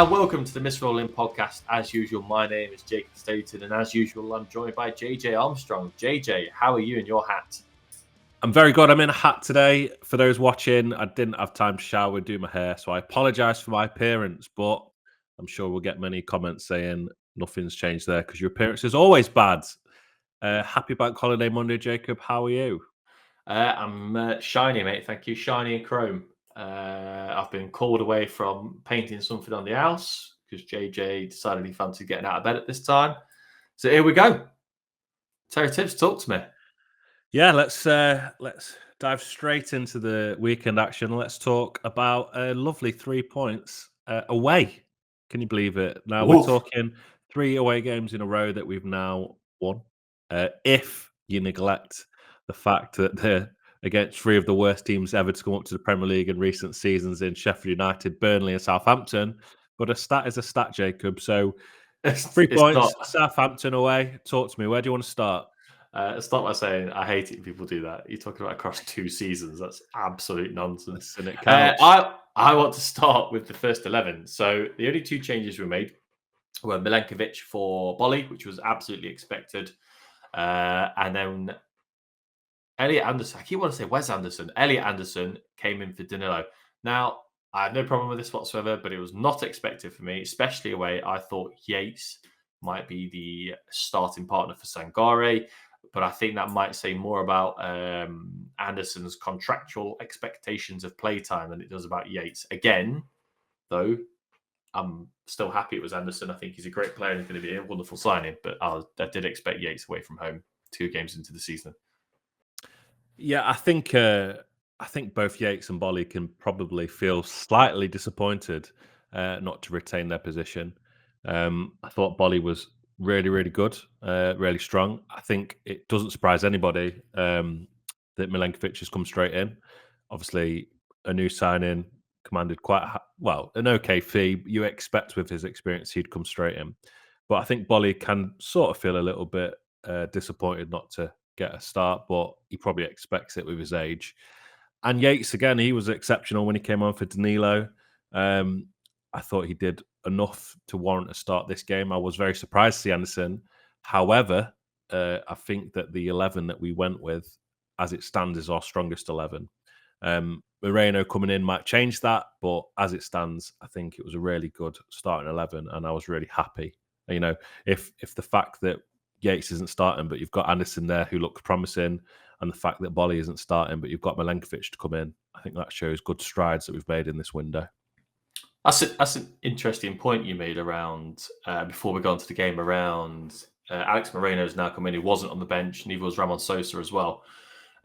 and welcome to the Miss Rolling podcast. As usual, my name is Jacob Staton, and as usual, I'm joined by JJ Armstrong. JJ, how are you in your hat? I'm very good. I'm in a hat today. For those watching, I didn't have time to shower and do my hair, so I apologise for my appearance, but I'm sure we'll get many comments saying nothing's changed there because your appearance is always bad. Happy Bank Holiday Monday, Jacob. How are you? I'm shiny, mate. Thank you. Shiny and chrome. I've been called away from painting something on the house because JJ decided he fancied getting out of bed at this time. So here we go. Terry Tips, talk to me. Yeah, let's dive straight into the weekend action. Let's talk about lovely 3 points away. Can you believe it? Now we're talking 3 away games in a row that we've now won. If you neglect the fact that they're against 3 of the worst teams ever to come up to the Premier League in recent seasons in Sheffield United, Burnley and Southampton. But a stat is a stat, Jacob. So 3 points, not. Southampton away. Talk to me. Where do you want to start? Start by saying I hate it when people do that. You're talking about across 2 seasons. That's absolute nonsense. And it counts. I want to start with the first 11. So the only 2 changes we made were Milenkovic for Bolly, which was absolutely expected. And then Elliot Anderson. I keep wanting to say Wes Anderson. Elliot Anderson came in for Danilo. Now, I have no problem with this whatsoever, but it was not expected for me, especially away. I thought Yates might be the starting partner for Sangare, but I think that might say more about Anderson's contractual expectations of playtime than it does about Yates. Again, though, I'm still happy it was Anderson. I think he's a great player and he's going to be a wonderful signing, but I did expect Yates away from home 2 games into the season. Yeah, I think both Yates and Bolly can probably feel slightly disappointed not to retain their position. I thought Bolly was really, really good, really strong. I think it doesn't surprise anybody that Milenkovic has come straight in. Obviously, a new signing, commanded an okay fee. You expect with his experience he'd come straight in. But I think Bolly can sort of feel a little bit disappointed not to get a start, but he probably expects it with his age. And Yates, again, he was exceptional when he came on for Danilo. I thought he did enough to warrant a start this game. I was very surprised to see Anderson. However, I think that the 11 that we went with, as it stands, is our strongest 11. Moreno coming in might change that, but as it stands, I think it was a really good starting 11, and I was really happy. You know, if the fact that Yates isn't starting, but you've got Anderson there who looks promising, and the fact that Bolly isn't starting, but you've got Milenkovic to come in, I think that shows good strides that we've made in this window. That's an interesting point you made around, before we go into the game, around Alex Moreno's now come in. He wasn't on the bench, neither was Ramon Sosa as well.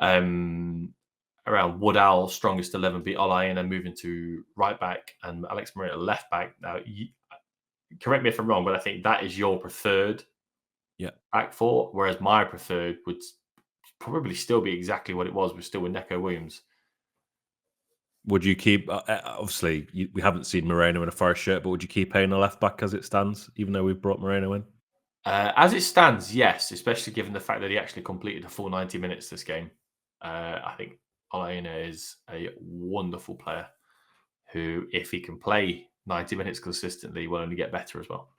Around Woodall, strongest 11, beat Olaina moving to right back and Alex Moreno left back. Now, correct me if I'm wrong, but I think that is your preferred back 4, whereas my preferred would probably still be exactly what it was. We're still with Neco Williams. Would you keep? Obviously, we haven't seen Moreno in a Forest shirt, but would you keep paying the left back as it stands, even though we've brought Moreno in? As it stands, yes, especially given the fact that he actually completed the full 90 minutes this game. I think Olaina is a wonderful player who, if he can play 90 minutes consistently, will only get better as well.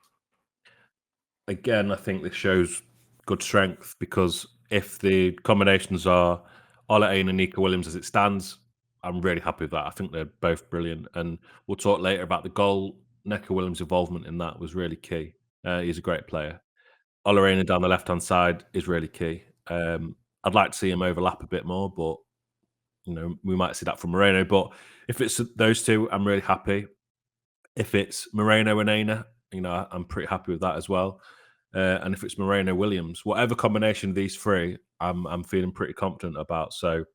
Again, I think this shows good strength because if the combinations are Olaina and Neco Williams as it stands, I'm really happy with that. I think they're both brilliant. And we'll talk later about the goal. Neco Williams' involvement in that was really key. He's a great player. Olaina down the left-hand side is really key. I'd like to see him overlap a bit more, but we might see that from Moreno. But if it's those 2, I'm really happy. If it's Moreno and Aina, I'm pretty happy with that as well. And if it's Moreno Williams, whatever combination of these 3, I'm feeling pretty confident about. So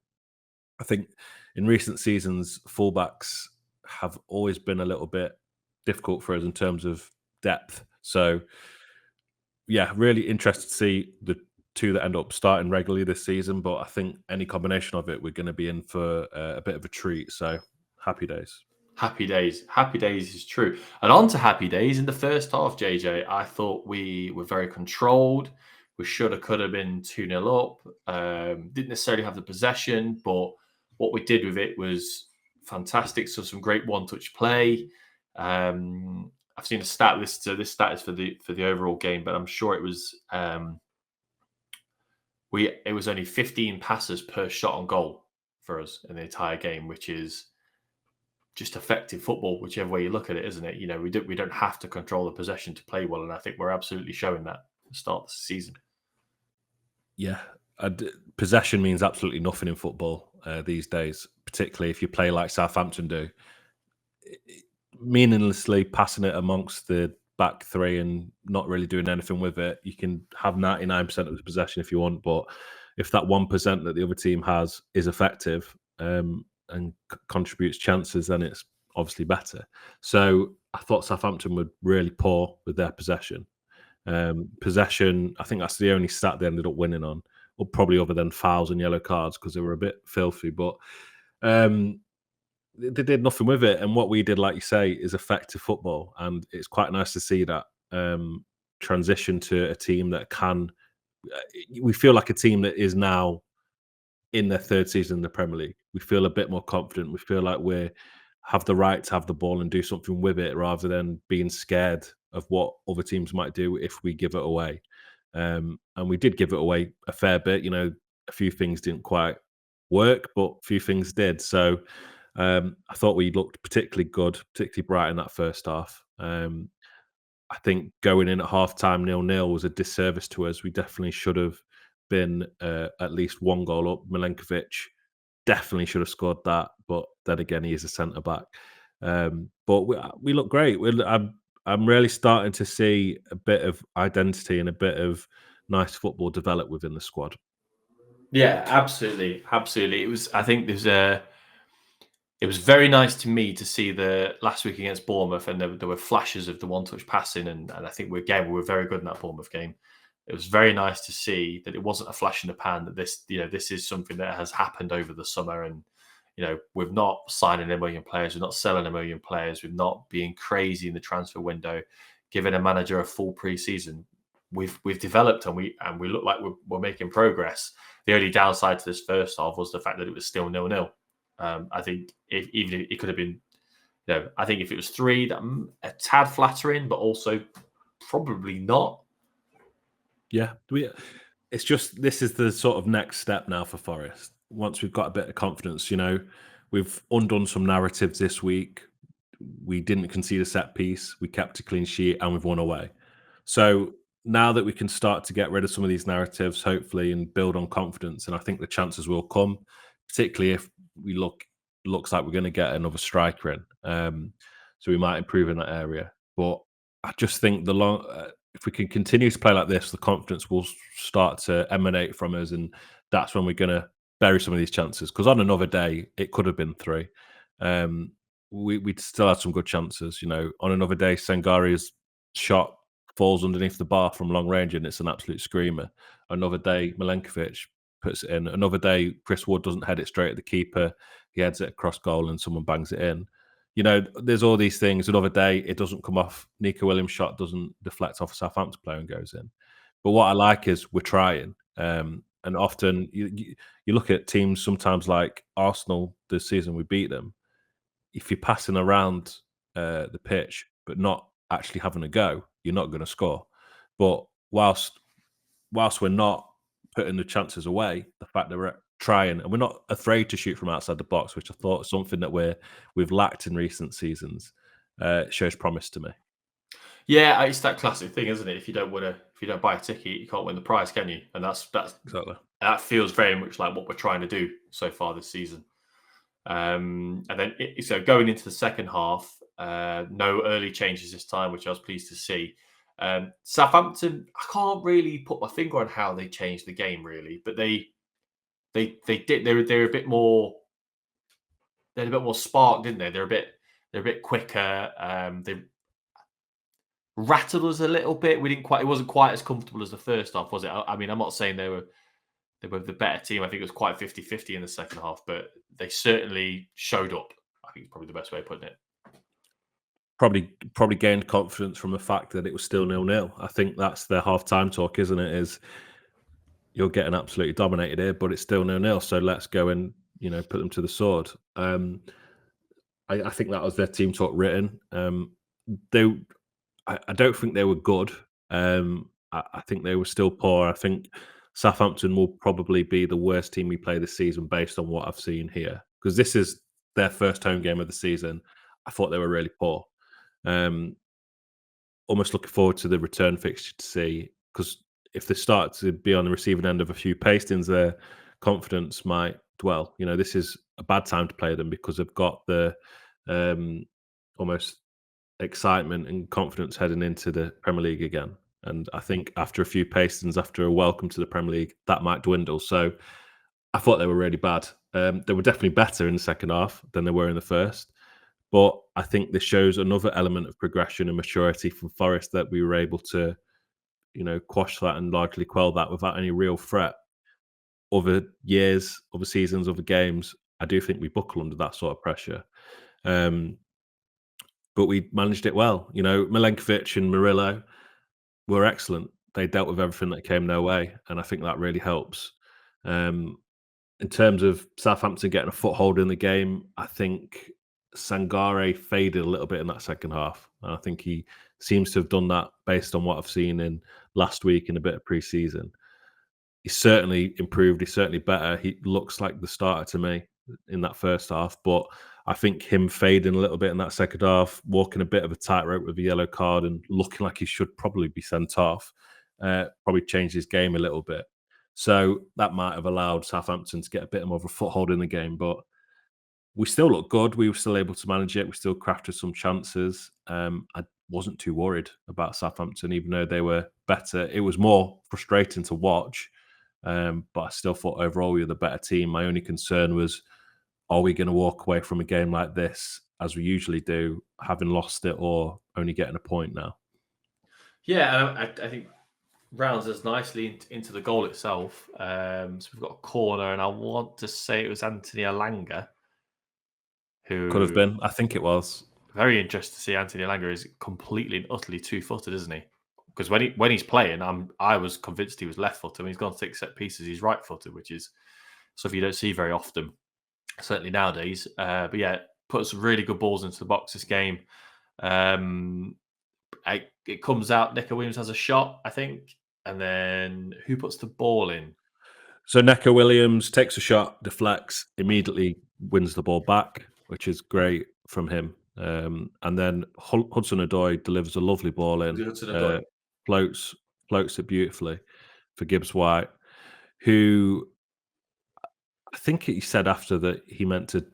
I think in recent seasons, fullbacks have always been a little bit difficult for us in terms of depth. So yeah, really interested to see the 2 that end up starting regularly this season. But I think any combination of it, we're going to be in for a bit of a treat. So happy days. Happy days. Happy days is true. And on to happy days. In the first half, JJ, I thought we were very controlled. We could have been 2-0 up. Didn't necessarily have the possession, but what we did with it was fantastic. So some great one-touch play. I've seen a stat. This stat is for the overall game, but I'm sure it was it was only 15 passes per shot on goal for us in the entire game, which is just effective football, whichever way you look at it, isn't it? You know, we don't have to control the possession to play well, and I think we're absolutely showing that at the start of the season. Yeah, possession means absolutely nothing in football these days, particularly if you play like Southampton do. Meaninglessly passing it amongst the back three and not really doing anything with it. You can have 99% of the possession if you want, but if that 1% that the other team has is effective and contributes chances, then it's obviously better. So I thought Southampton were really poor with their possession. Possession, I think that's the only stat they ended up winning on, or probably other than fouls and yellow cards because they were a bit filthy. But they did nothing with it. And what we did, like you say, is effective football. And it's quite nice to see that transition to a team that can. We feel like a team that is now in their third season in the Premier League. We feel a bit more confident. We feel like we have the right to have the ball and do something with it rather than being scared of what other teams might do if we give it away. And we did give it away a fair bit. You know, a few things didn't quite work, but a few things did. So I thought we looked particularly good, particularly bright in that first half. I think going in at half-time 0-0 was a disservice to us. We definitely should have been at least one goal up. Milenkovic definitely should have scored that, but then again, he is a centre-back. But we look great. I'm really starting to see a bit of identity and a bit of nice football develop within the squad. Yeah, absolutely. I think it was very nice to me to see the last week against Bournemouth, and there were flashes of the one-touch passing, and I think we were very good in that Bournemouth game. It was very nice to see that it wasn't a flash in the pan, that this is something that has happened over the summer, and we're not signing a million players, we're not selling a million players, we're not being crazy in the transfer window, giving a manager a full pre-season. We've developed and we look like we're making progress. The only downside to this first half was the fact that it was still 0-0. I think even if it could have been, I think if it was 3, that a tad flattering, but also probably not. Yeah, it's just this is the sort of next step now for Forest. Once we've got a bit of confidence, we've undone some narratives this week. We didn't concede a set piece. We kept a clean sheet, and we've won away. So now that we can start to get rid of some of these narratives, hopefully, and build on confidence, and I think the chances will come, particularly if looks like we're going to get another striker in. So we might improve in that area. But I just think if we can continue to play like this, the confidence will start to emanate from us, and that's when we're going to bury some of these chances. Because on another day, it could have been 3. We'd still had some good chances. On another day, Sangari's shot falls underneath the bar from long range, and it's an absolute screamer. Another day, Milenkovic puts it in. Another day, Chris Wood doesn't head it straight at the keeper. He heads it across goal and someone bangs it in. There's all these things. Another day, it doesn't come off. Nico Williams' shot doesn't deflect off a Southampton player and goes in. But what I like is we're trying. And often you look at teams sometimes like Arsenal this season, we beat them. If you're passing around the pitch but not actually having a go, you're not going to score. But whilst we're not putting the chances away, the fact that we're trying and we're not afraid to shoot from outside the box, which I thought is something that we've lacked in recent seasons, shows promise to me. Yeah, it's that classic thing, isn't it? If you don't buy a ticket, you can't win the prize, can you? And that's exactly. That feels very much like what we're trying to do so far this season. And then so going into the second half, no early changes this time, which I was pleased to see. Southampton, I can't really put my finger on how they changed the game, really, but they did. They're a bit more. They had a bit more spark, didn't they? They're a bit quicker. They rattled us a little bit. It wasn't quite as comfortable as the first half, was it? I mean, I'm not saying they were the better team. I think it was quite 50-50 in the second half, but they certainly showed up. I think it's probably the best way of putting it. Probably gained confidence from the fact that it was still 0-0. I think that's their half-time talk, isn't it? Is you're getting absolutely dominated here, but it's still 0-0. So let's go and put them to the sword. I think that was their team talk written. I don't think they were good. I think they were still poor. I think Southampton will probably be the worst team we play this season based on what I've seen here, because this is their first home game of the season. I thought they were really poor. Um, Almost looking forward to the return fixture to see, because if they start to be on the receiving end of a few pastings, their confidence might dwell. This is a bad time to play them because they've got the almost excitement and confidence heading into the Premier League again. And I think after a few pastings, after a welcome to the Premier League, that might dwindle. So I thought they were really bad. They were definitely better in the second half than they were in the first. But I think this shows another element of progression and maturity from Forest, that we were able to, quash that and largely quell that without any real threat. Other years, other seasons, other games, I do think we buckle under that sort of pressure. But we managed it well. Milenkovic and Murillo were excellent. They dealt with everything that came their way, and I think that really helps. In terms of Southampton getting a foothold in the game, I think Sangare faded a little bit in that second half. And I think he seems to have done that based on what I've seen in last week and a bit of pre-season. He's certainly improved. He's certainly better. He looks like the starter to me in that first half. But I think him fading a little bit in that second half, walking a bit of a tightrope with a yellow card and looking like he should probably be sent off, probably changed his game a little bit. So that might have allowed Southampton to get a bit more of a foothold in the game. But we still looked good. We were still able to manage it. We still crafted some chances. I wasn't too worried about Southampton, even though they were better. It was more frustrating to watch, but I still thought overall we were the better team. My only concern was, are we going to walk away from a game like this, as we usually do, having lost it or only getting a point now? Yeah, I think rounds us nicely into the goal itself. So we've got a corner, and I want to say it was Anthony Elanga who Could have been. I think it was. Very interested to see Anthony Elanga is completely and utterly two-footed, isn't he? Because when he's playing, I was convinced he was left-footed. When he's gone to take set pieces, he's right-footed, which is stuff you don't see very often, certainly nowadays. But yeah, put some really good balls into the box this game. It comes out. Neco Williams has a shot, I think, and then who puts the ball in? So Neco Williams takes a shot, deflects, immediately wins the ball back, which is great from him. And then Hudson-Odoi delivers a lovely ball in, floats it beautifully for Gibbs-White, who I think he said after that he meant to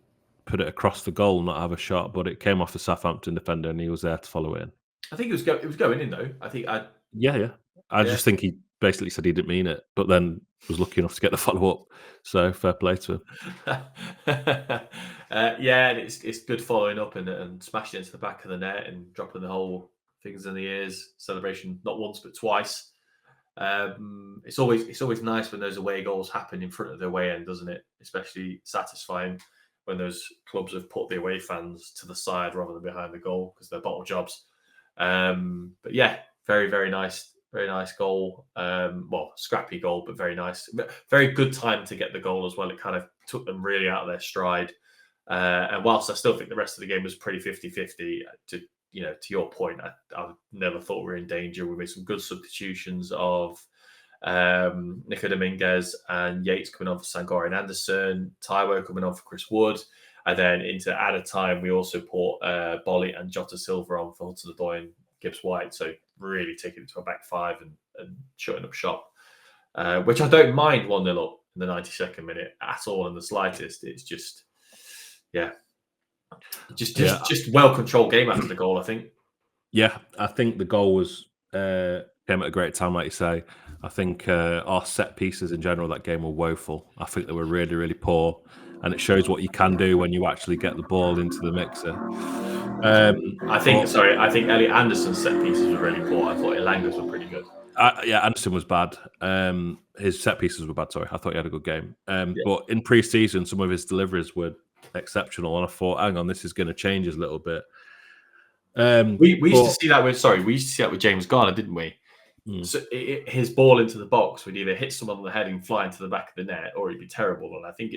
put it across the goal, not have a shot, but it came off the Southampton defender and he was there to follow in. I think it was going in though. I think yeah. I just think he basically said he didn't mean it, but then was lucky enough to get the follow up. So fair play to him. Yeah, and it's good following up and smashing it into the back of the net and dropping the whole things in the ears celebration not once but twice. It's always nice when those away goals happen in front of the away end, doesn't it? Especially satisfying when those clubs have put the away fans to the side rather than behind the goal because they're bottle jobs. But yeah, very, very nice. Very nice goal. Well, scrappy goal, but very nice. Very good time to get the goal as well. It kind of took them really out of their stride. And whilst I still think the rest of the game was pretty 50-50, to your point, I never thought we were in danger. We made some good substitutions of Nico Dominguez and Yates coming on for Sangare and Anderson, Taiwo coming on for Chris Wood. And then into added time, we also put Bolly and Jota Silva on for Hudson-Odoi and Gibbs-White. So really taking it to a back five and shutting up shop, which I don't mind 1-0 up in the 92nd minute at all in the slightest. It's just, just well-controlled game after the goal, I think. Yeah, I think the goal was came at a great time, like you say. I think our set pieces in general that game were woeful. I think they were really, really poor, and it shows what you can do when you actually get the ball into the mixer. I think Elliot Anderson's set pieces were really poor. I thought Elanga's were pretty good. Anderson was bad. His set pieces were bad. Sorry, I thought he had a good game. But in pre-season, some of his deliveries were exceptional, and I thought, hang on, this is going to change a little bit. We used to see that with James Garner, didn't we? So his ball into the box would either hit someone on the head and fly into the back of the net, or it'd be terrible. And I think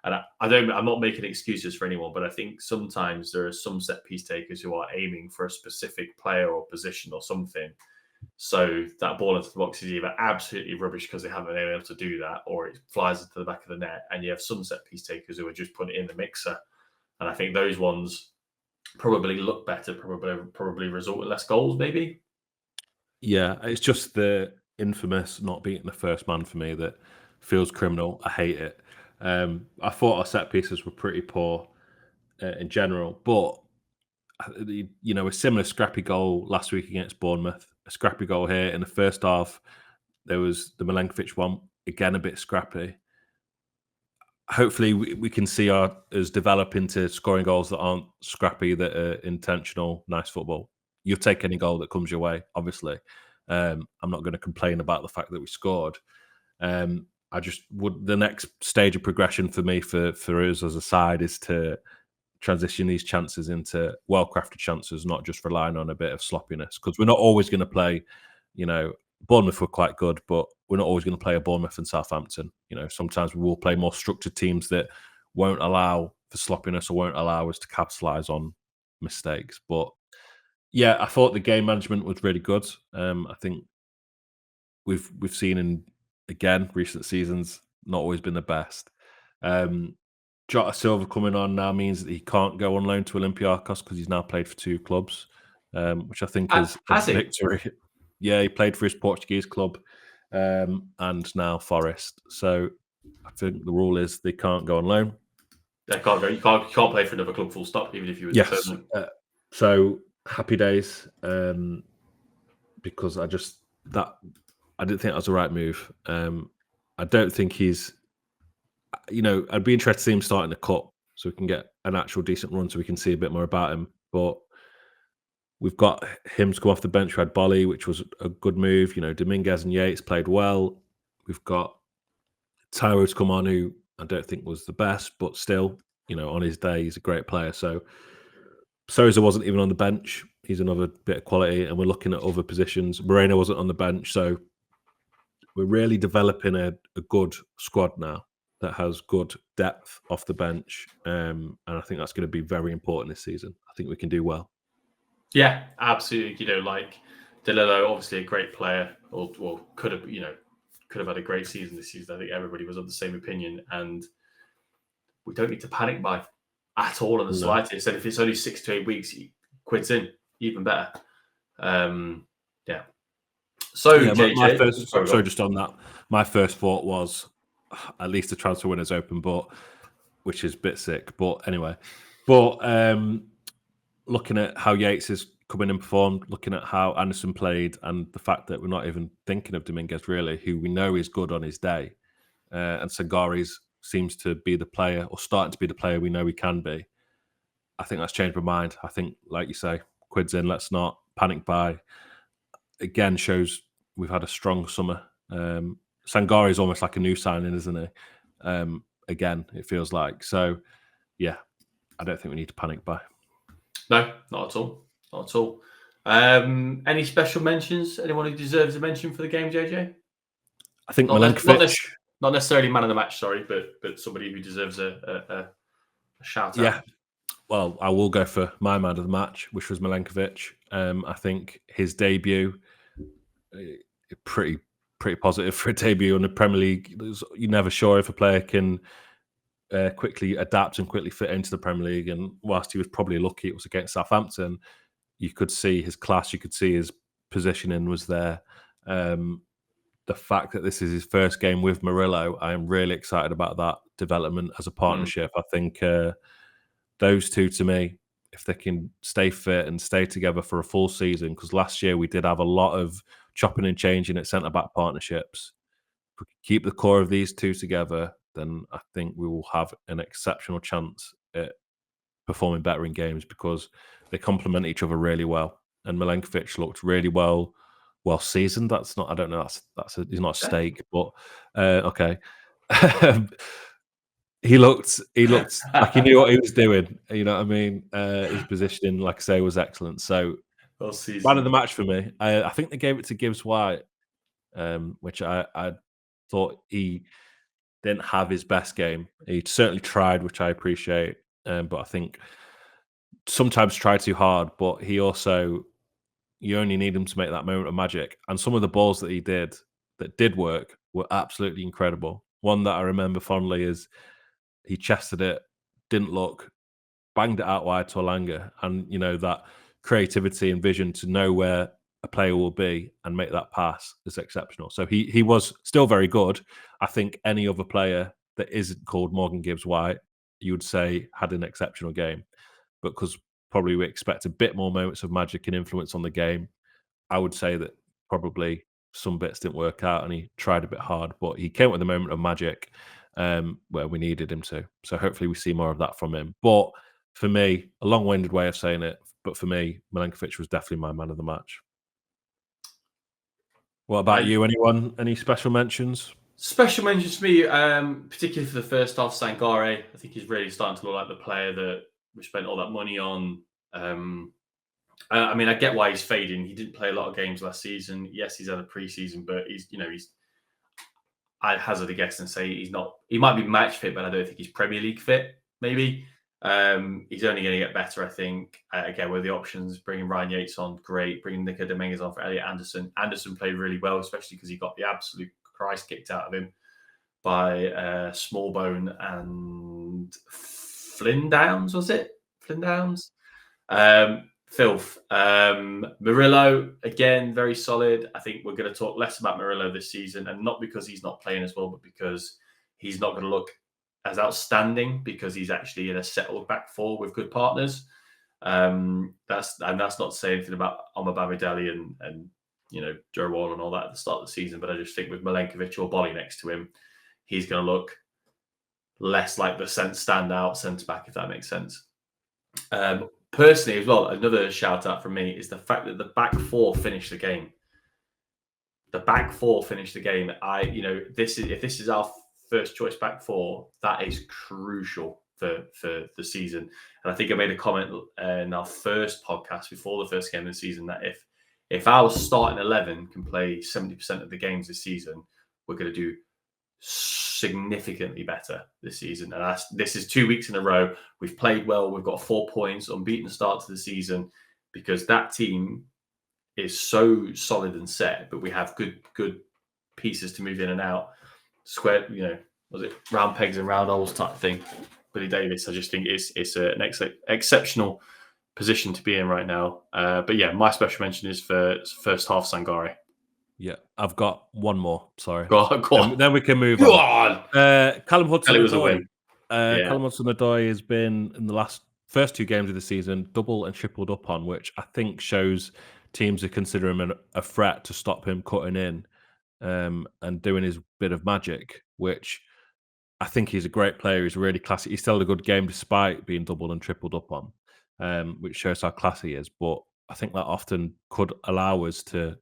And I'm not making excuses for anyone, but I think sometimes there are some set piece takers who are aiming for a specific player or position or something. So that ball into the box is either absolutely rubbish because they haven't been able to do that, or it flies into the back of the net. And you have some set piece takers who are just putting it in the mixer. And I think those ones probably look better, probably result in less goals, maybe. Yeah, it's just the infamous not beating the first man for me that feels criminal. I hate it. I thought our set pieces were pretty poor in general, but a similar scrappy goal last week against Bournemouth, a scrappy goal here in the first half. There was the Milenkovic one, again a bit scrappy. Hopefully, we can see us develop into scoring goals that aren't scrappy, that are intentional, nice football. You'll take any goal that comes your way, obviously. I'm not going to complain about the fact that we scored. I just would. The next stage of progression for me, for us as a side, is to transition these chances into well-crafted chances, not just relying on a bit of sloppiness. Because we're not always going to play, Bournemouth were quite good, but we're not always going to play a Bournemouth and Southampton. Sometimes we will play more structured teams that won't allow for sloppiness or won't allow us to capitalise on mistakes. But yeah, I thought the game management was really good. I think we've seen in recent seasons not always been the best. Jota Silva coming on now means that he can't go on loan to Olympiacos because he's now played for 2 clubs, which I think is a Has he? victory. Yeah, he played for his Portuguese club and now Forest. So I think the rule is they can't go on loan. They can't go. You can't play for another club full stop, even if you were Yes. So happy days because I didn't think that was the right move. I don't think he's. I'd be interested to see him start in the cup so we can get an actual decent run so we can see a bit more about him. But we've got him to come off the bench. We had Bolly, which was a good move. Dominguez and Yates played well. We've got Tyro to come on, who I don't think was the best, but still, on his day, he's a great player. So Sousa wasn't even on the bench. He's another bit of quality. And we're looking at other positions. Moreno wasn't on the bench. So we're really developing a good squad now that has good depth off the bench. And I think that's going to be very important this season. I think we can do well. Yeah, absolutely. Like DeLillo, obviously a great player, or could have had a great season this season. I think everybody was of the same opinion, and we don't need to panic buy at all in the slightest. And if it's only 6 to 8 weeks, he quits in, even better. Yeah. So yeah, JJ, just on that, my first thought was at least the transfer window's open, which is a bit sick. But anyway, looking at how Yates is coming and performed, looking at how Anderson played, and the fact that we're not even thinking of Dominguez really, who we know is good on his day, and Sangaris seems to be the player, or starting to be the player we know he can be. I think that's changed my mind. I think, like you say, quid's in. Let's not panic buy. Again, shows we've had a strong summer. Sangari is almost like a new signing, isn't he? Again, it feels like. So, yeah, I don't think we need to panic buy. No, not at all. Not at all. Any special mentions? Anyone who deserves a mention for the game, JJ? I think Milenkovic. Not necessarily man of the match, sorry, but somebody who deserves a shout out. Yeah. Well, I will go for my man of the match, which was Milenkovic. I think his debut, pretty positive for a debut in the Premier League. You're never sure if a player can quickly adapt and quickly fit into the Premier League. And whilst he was probably lucky it was against Southampton, you could see his class, you could see his positioning was there. The fact that this is his first game with Murillo, I am really excited about that development as a partnership. I think those two, to me, if they can stay fit and stay together for a full season, because last year we did have a lot of chopping and changing at centre-back partnerships. If we keep the core of these two together, then I think we will have an exceptional chance at performing better in games because they complement each other really well. And Milenkovic looked really well seasoned. That's not. I don't know. He's not a steak, but okay. He looked like he knew what he was doing. You know what I mean? His positioning, like I say, was excellent. So, man of the match for me. I think they gave it to Gibbs-white, which I thought he didn't have his best game. He certainly tried, which I appreciate, but I think sometimes tried too hard. But he also, you only need him to make that moment of magic. And some of the balls that he did that did work were absolutely incredible. One that I remember fondly is he chested it, didn't look, banged it out wide to Alanga, and that creativity and vision to know where a player will be and make that pass is exceptional. So he was still very good. I think any other player that isn't called Morgan Gibbs-White, you would say had an exceptional game, but because probably we expect a bit more moments of magic and influence on the game, I would say that probably some bits didn't work out and he tried a bit hard, but he came with a moment of magic where we needed him to. So hopefully we see more of that from him. But for me, a long-winded way of saying it, but for me, Milenkovic was definitely my man of the match. What about you? Anyone? Any special mentions? Special mentions for me, particularly for the first half, Sangare. I think he's really starting to look like the player that we spent all that money on. I mean, I get why he's fading. He didn't play a lot of games last season. Yes, he's had a preseason, but I hazard a guess and say he's not. He might be match fit, but I don't think he's Premier League fit. Maybe he's only going to get better. I think again with the options, bringing Ryan Yates on, great. Bringing Nico Dominguez on for Elliot Anderson. Anderson played really well, especially because he got the absolute Christ kicked out of him by Smallbone and Flynn Downs. Was it Flynn Downs? Filth. Murillo, again, very solid. I think we're going to talk less about Murillo this season, and not because he's not playing as well, but because he's not going to look as outstanding because he's actually in a settled back four with good partners. That's not to say anything about Omar Bamidele and Joe Wall and all that at the start of the season, but I just think with Milenkovic or Bolly next to him, he's going to look less like the standout centre back, if that makes sense. Personally, as well, another shout out from me is the fact that the back four finished the game. The back four finished the game. If this is our first choice back four, that is crucial for the season. And I think I made a comment in our first podcast before the first game of the season that if our starting 11 can play 70% of the games this season, we're going to do significantly better this season. And this is 2 weeks in a row. We've played well. We've got 4 points, unbeaten start to the season because that team is so solid and set, but we have good pieces to move in and out. Square, was it round pegs and round holes type thing? Billy Davis, I just think it's an exceptional position to be in right now. But yeah, my special mention is for first half Sangare. Yeah, I've got one more. Sorry. Go on. Then we can move Go on. Callum Hudson-Odoi. Callum Hudson-Odoi has been in the first 2 games of the season double and tripled up on, which I think shows teams are considering him a threat to stop him cutting in and doing his bit of magic, which I think he's a great player. He's really classy. He's still had a good game despite being doubled and tripled up on, which shows how classy he is. But I think that often could allow us to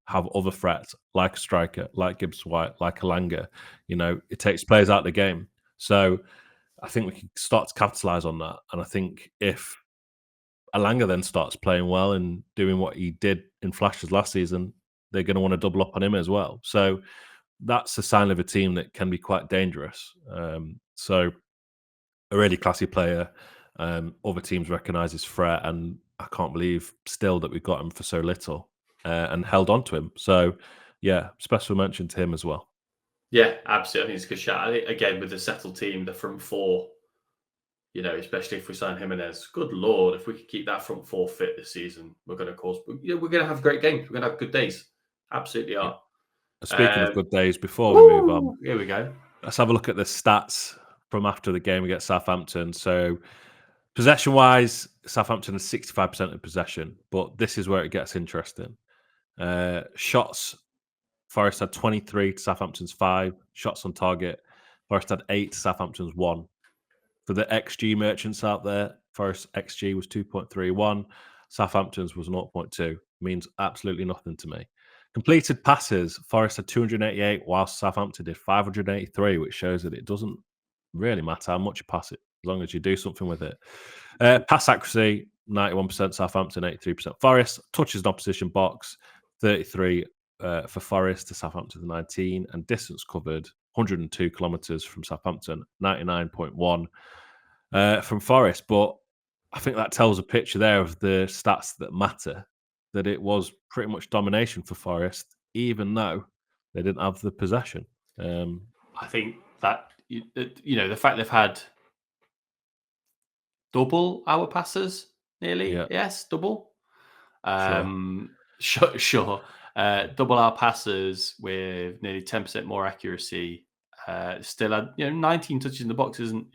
have other threats like a striker, like Gibbs-White, like Alanga. It takes players out of the game. So I think we can start to capitalise on that. And I think if Alanga then starts playing well and doing what he did in flashes last season, they're going to want to double up on him as well. So that's a sign of a team that can be quite dangerous. So a really classy player. Other teams recognise his threat, and I can't believe still that we got him for so little. And held on to him. So, yeah, special mention to him as well. Yeah, absolutely. I think it's a good shout. Again, with the settled team, the front four, especially if we sign Jimenez, good Lord, if we could keep that front four fit this season, we're going to have great games. We're going to have good days. Absolutely are. Speaking of good days, before we move on, here we go. Let's have a look at the stats from after the game against Southampton. So, possession-wise, Southampton has 65% of possession, but this is where it gets interesting. Shots, Forest had 23 to Southampton's 5. Shots on target, Forest had 8 to Southampton's 1. For the XG merchants out there, Forest XG was 2.31. Southampton's was 0.2. Means absolutely nothing to me. Completed passes, Forest had 288, whilst Southampton did 583, which shows that it doesn't really matter how much you pass it, as long as you do something with it. Pass accuracy, 91% Southampton, 83% Forest. Touches in opposition box, 33 for Forest to Southampton 19, and distance covered 102 kilometres from Southampton, 99.1 from Forest. But I think that tells a picture there of the stats that matter, that it was pretty much domination for Forest, even though they didn't have the possession. I think that, the fact they've had double our passes, nearly. Yeah. Yes, double. Sure. Sure. Double our passes with nearly 10% more accuracy. Still had 19 touches in the box isn't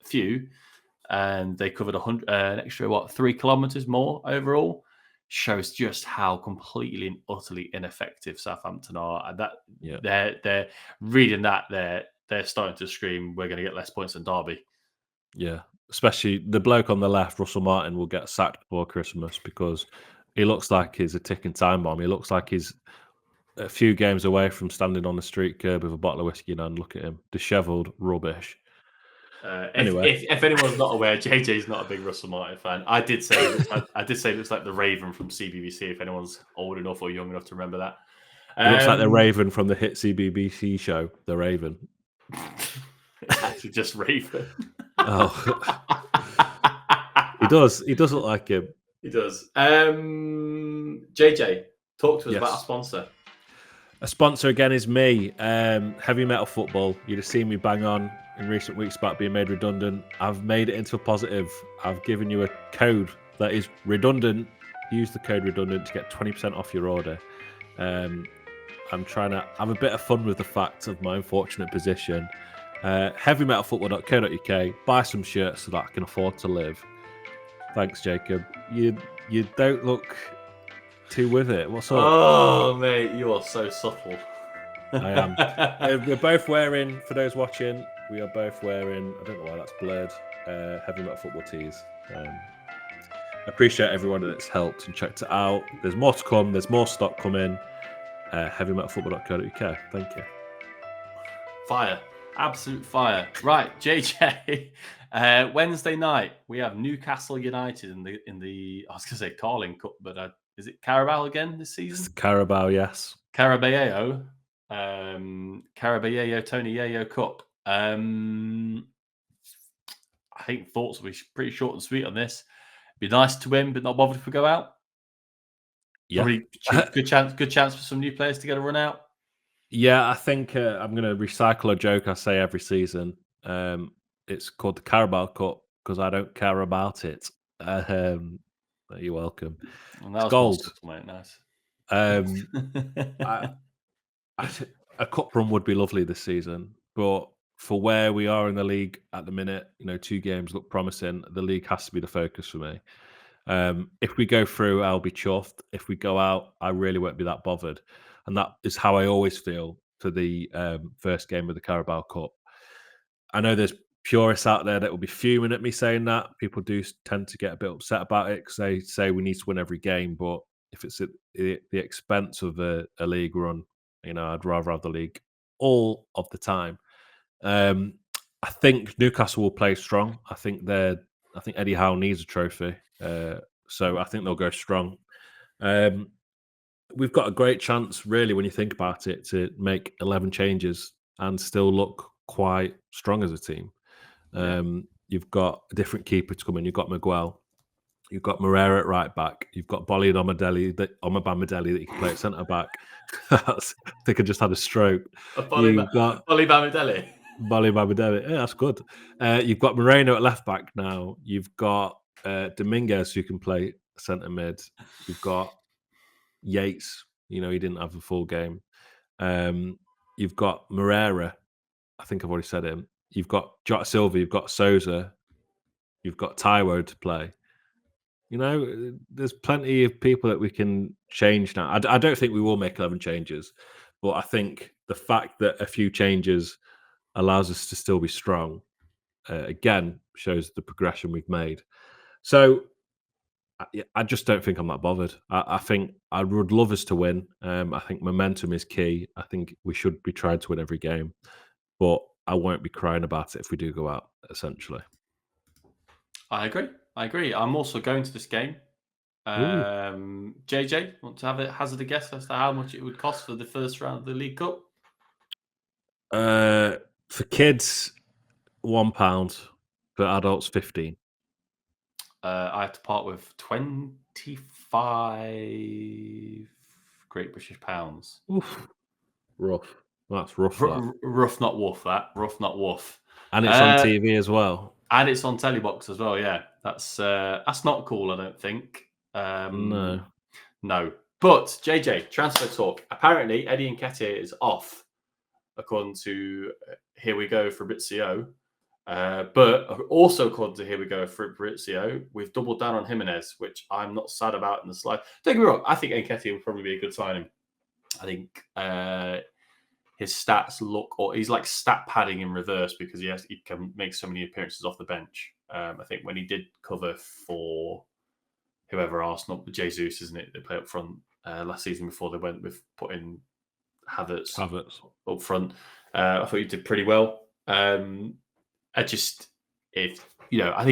few, and they covered an extra 3 kilometers more overall. Shows just how completely and utterly ineffective Southampton are, and that they're reading that they're starting to scream, "We're going to get less points than Derby." Yeah, especially the bloke on the left, Russell Martin, will get sacked before Christmas because he looks like he's a ticking time bomb. He looks like he's a few games away from standing on the street curb with a bottle of whiskey in hand. Look at him, dishevelled rubbish. Anyway, if anyone's not aware, JJ's not a big Russell Martin fan. I did say it looks like the Raven from CBBC. If anyone's old enough or young enough to remember that, it looks like the Raven from the hit CBBC show, The Raven. It's actually just Raven. Oh, he does. He does look like him. He does. JJ, talk to us about our sponsor. A sponsor again is me, Heavy Metal Football. You'd have seen me bang on in recent weeks about being made redundant. I've made it into a positive. I've given you a code that is redundant. Use the code redundant to get 20% off your order. I'm trying to have a bit of fun with the fact of my unfortunate position. Heavymetalfootball.co.uk. Buy some shirts so that I can afford to live. Thanks, Jacob. You don't look too with it. What's up? Oh, mate, you are so subtle. I am. We're both wearing, for those watching, we are both wearing, I don't know why that's blurred, Heavy Metal Football tees. Appreciate everyone that's helped and checked it out. There's more to come. There's more stock coming. Heavymetalfootball.co.uk. Thank you. Fire. Absolute fire. Right, JJ. Wednesday night, we have Newcastle United in the I was going to say Carling Cup, but is it Carabao again this season? It's Carabao, yes. Carabao. Carabao Tony Yayo Cup. I think thoughts will be pretty short and sweet on this. Be nice to win, but not bothered if we go out. Yeah. Good chance for some new players to get a run out. Yeah, I think I'm going to recycle a joke I say every season. It's called the Carabao Cup because I don't care about it. You're welcome. And that it's gold. Mate, nice. A cup run would be lovely this season, but for where we are in the league at the minute, 2 games look promising. The league has to be the focus for me. If we go through, I'll be chuffed. If we go out, I really won't be that bothered. And that is how I always feel for the first game of the Carabao Cup. I know there's purists out there that will be fuming at me saying that. People do tend to get a bit upset about it because they say we need to win every game. But if it's at the expense of a league run, I'd rather have the league all of the time. I think Newcastle will play strong. I think Eddie Howe needs a trophy. So I think they'll go strong. We've got a great chance, really, when you think about it, to make 11 changes and still look quite strong as a team. You've got a different keeper to come in. You've got Miguel. You've got Moreira at right back. You've got Bolly and Omabamidele that you can play at centre back. I think I just had a stroke. Bolly Bamidele. Bolly Bamidele. Yeah, that's good. You've got Moreno at left back now. You've got Dominguez who can play centre mid. You've got Yates. He didn't have a full game. You've got Moreira. I think I've already said him. You've got Jota Silva. You've got Sousa. You've got Taiwo to play. There's plenty of people that we can change now. I don't think we will make 11 changes, but I think the fact that a few changes allows us to still be strong, again, shows the progression we've made. So I just don't think I'm that bothered. I think I would love us to win. I think momentum is key. I think we should be trying to win every game, but I won't be crying about it if we do go out, essentially. I agree. I'm also going to this game. JJ, want to have a hazard a guess as to how much it would cost for the first round of the League Cup? For kids, £1. For adults, 15. I had to part with 25 Great British pounds. Oof, rough. That's rough. That, Rough, not woof. That rough, not woof. and it's on TV as well. And it's on Telebox as well. Yeah, that's not cool. I don't think. No. No. But JJ, transfer talk. Apparently, Eddie Nketiah is off, according to Here We Go Fabrizio. But also, according to Here We Go Fabrizio, we've doubled down on Jimenez, which I'm not sad about in the slide. Don't get me wrong. I think Nketiah would probably be a good signing. I think his stats look, or he's like stat padding in reverse because he can make so many appearances off the bench. I think when he did cover for whoever Arsenal, Jesus, isn't it? They play up front last season before they went with putting Havertz up front. I thought he did pretty well. I think I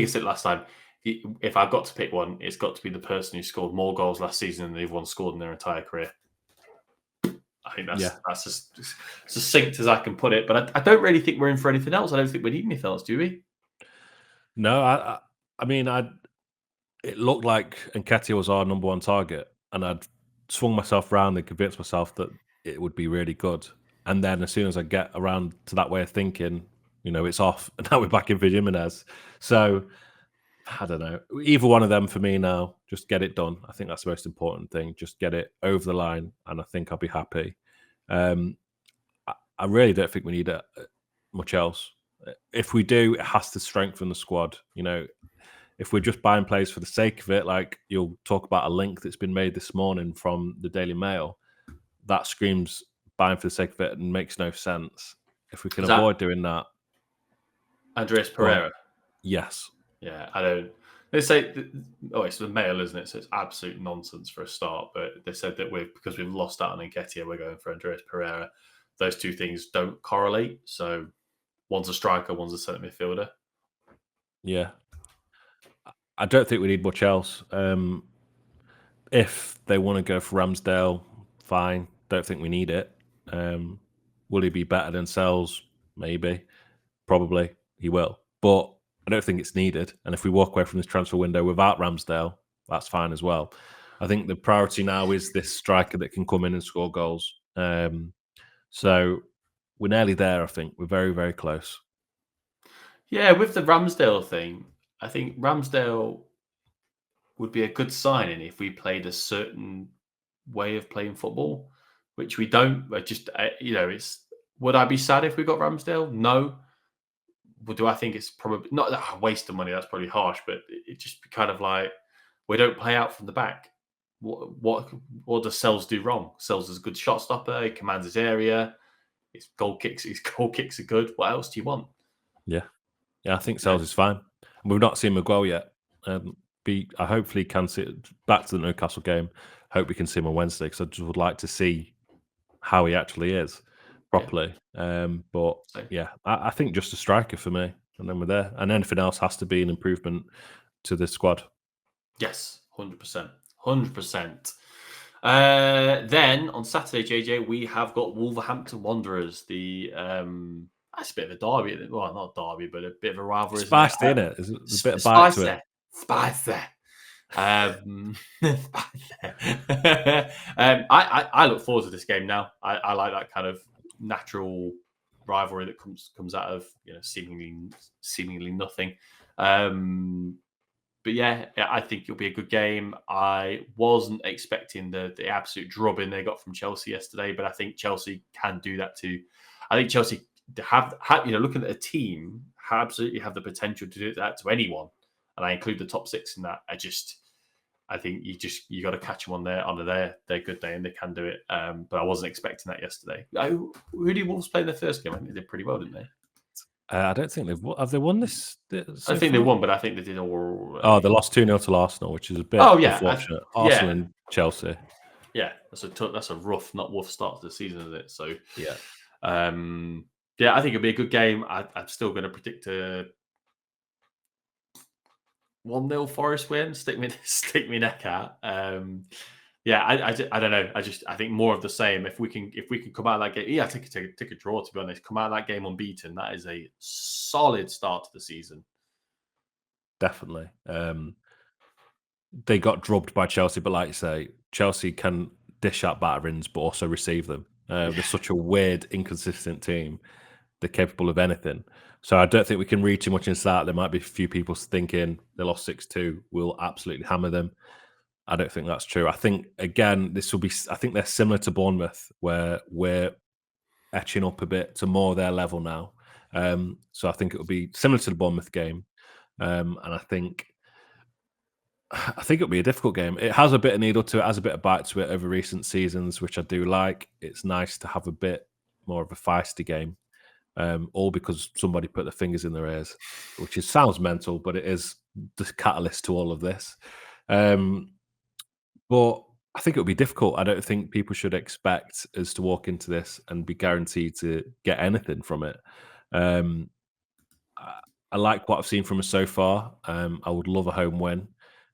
said last time, if I've got to pick one, it's got to be the person who scored more goals last season than everyone scored in their entire career. I think that's as succinct as I can put it. But I don't really think we're in for anything else. I don't think we need anything else, do we? No, I mean, it looked like Nketiah was our number one target, and I'd swung myself around and convinced myself that it would be really good. And then as soon as I get around to that way of thinking, it's off, and now we're back in for Jimenez. So I don't know. Either one of them for me now. Just get it done. I think that's the most important thing. Just get it over the line, and I think I'll be happy. I really don't think we need much else. If we do, it has to strengthen the squad. If we're just buying players for the sake of it, like you'll talk about a link that's been made this morning from the Daily Mail, that screams buying for the sake of it and makes no sense. If we can avoid doing that. Andreas Pereira? Yes. Yeah, I don't. They say, it's the Mail, isn't it? So it's absolute nonsense for a start. But they said that because we've lost out on Nketiah, we're going for Andreas Pereira. Those two things don't correlate. So one's a striker, one's a centre midfielder. Yeah. I don't think we need much else. If they want to go for Ramsdale, fine. Don't think we need it. Will he be better than Sells? Maybe. Probably. He will. But I don't think it's needed. And if we walk away from this transfer window without Ramsdale, that's fine as well. I think the priority now is this striker that can come in and score goals. So we're nearly there, I think. We're very, very close. Yeah, with the Ramsdale thing, I think Ramsdale would be a good signing if we played a certain way of playing football, which we don't. Would I be sad if we got Ramsdale? No. Well, do I think it's probably not a waste of money? That's probably harsh, but it just be kind of like we don't play out from the back. What does Sells do wrong? Sells is a good shot stopper. He commands his area. His goal kicks are good. What else do you want? Yeah, I think Sells is fine. We've not seen Miguel yet. I hopefully can see it back to the Newcastle game. Hope we can see him on Wednesday because I just would like to see how he actually is properly. But yeah, I think just a striker for me, and then we're there. And anything else has to be an improvement to the squad. Yes, 100%. 100%. Then on Saturday, JJ, we have got Wolverhampton Wanderers. That's a bit of a derby. Well, not a derby, but a bit of a rivalry. It's spiced, isn't it? There's a bit of bite to it. Spicy. I look forward to this game now. I like that kind of natural rivalry that comes out of seemingly nothing. But yeah, I think it'll be a good game. I wasn't expecting the absolute drubbing they got from Chelsea yesterday, but I think Chelsea can do that too. I think Chelsea have looking at a team, absolutely have the potential to do that to anyone, and I include the top six in that. I think you got to catch them on their good day, and they can do it. But I wasn't expecting that yesterday. Who did Wolves play in their first game? I think they did pretty well, didn't they? I don't think have they won this? I think they won, but I think they did all. They lost 2-0 to Arsenal, which is a bit unfortunate. Arsenal and Chelsea. Yeah, that's a rough, not rough start to the season, isn't it? So yeah, I think it'll be a good game. I'm still going to predict a 1-0 Forest win. Stick me neck out. Yeah, I don't know. I think more of the same. If we can come out of that game, yeah, take a draw. To be honest, come out of that game unbeaten. That is a solid start to the season. Definitely. They got drubbed by Chelsea, but like you say, Chelsea can dish out batterings, but also receive them. They're such a weird, inconsistent team. They're capable of anything. So I don't think we can read too much into that. There might be a few people thinking they lost 6-2. We'll absolutely hammer them. I don't think that's true. I think, again, this will be, I think they're similar to Bournemouth, where we're etching up a bit to more their level now. So I think it will be similar to the Bournemouth game. And I think it'll be a difficult game. It has a bit of needle to it, has a bit of bite to it over recent seasons, which I do like. It's nice to have a bit more of a feisty game, all because somebody put their fingers in their ears, which sounds mental, but it is the catalyst to all of this. But I think it'll be difficult. I don't think people should expect us to walk into this and be guaranteed to get anything from it. I like what I've seen from us so far. I would love a home win.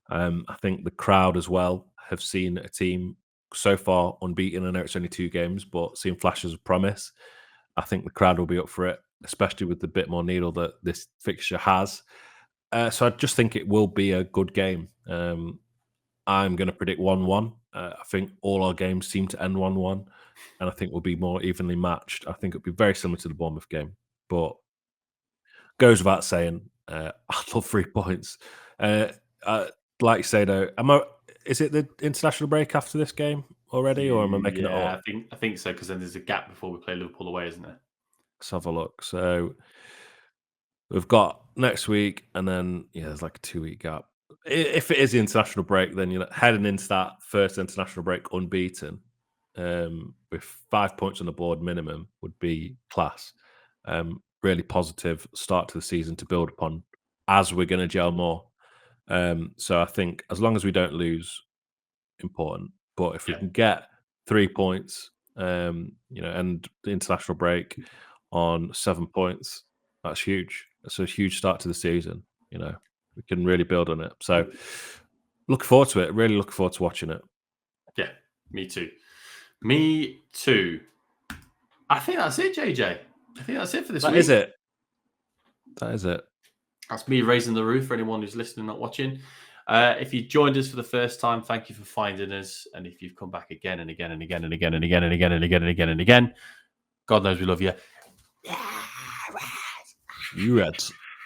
I think the crowd as well have seen a team so far unbeaten. I know it's only 2 games, but seeing flashes of promise. I think the crowd will be up for it, especially with the bit more needle that this fixture has. So I just think it will be a good game. I'm going to predict 1-1. I think all our games seem to end 1-1, and I think we'll be more evenly matched. I think it'll be very similar to the Bournemouth game, but goes without saying, I love 3 points. Like you say, though, is it the international break after this game already, or am I making it up? I think so, because then there's a gap before we play Liverpool away, isn't there? Let's have a look. So we've got next week, and then there's like a 2-week gap. If it is the international break, then you're heading into that first international break unbeaten, with 5 points on the board minimum would be class. Really positive start to the season to build upon as we're going to gel more. So I think as long as we don't lose, important. But if we can get 3 points, and the international break on 7 points, that's huge. That's a huge start to the season. We can really build on it. So looking forward to it. Really looking forward to watching it. Yeah, me too. Me too. I think that's it, JJ. I think that's it for this week. That is it. That is it. That's me raising the roof for anyone who's listening, not watching. If you joined us for the first time, thank you for finding us. And if you've come back again and again and again and again and again and again and again and again and again, God knows we love you. You Reds.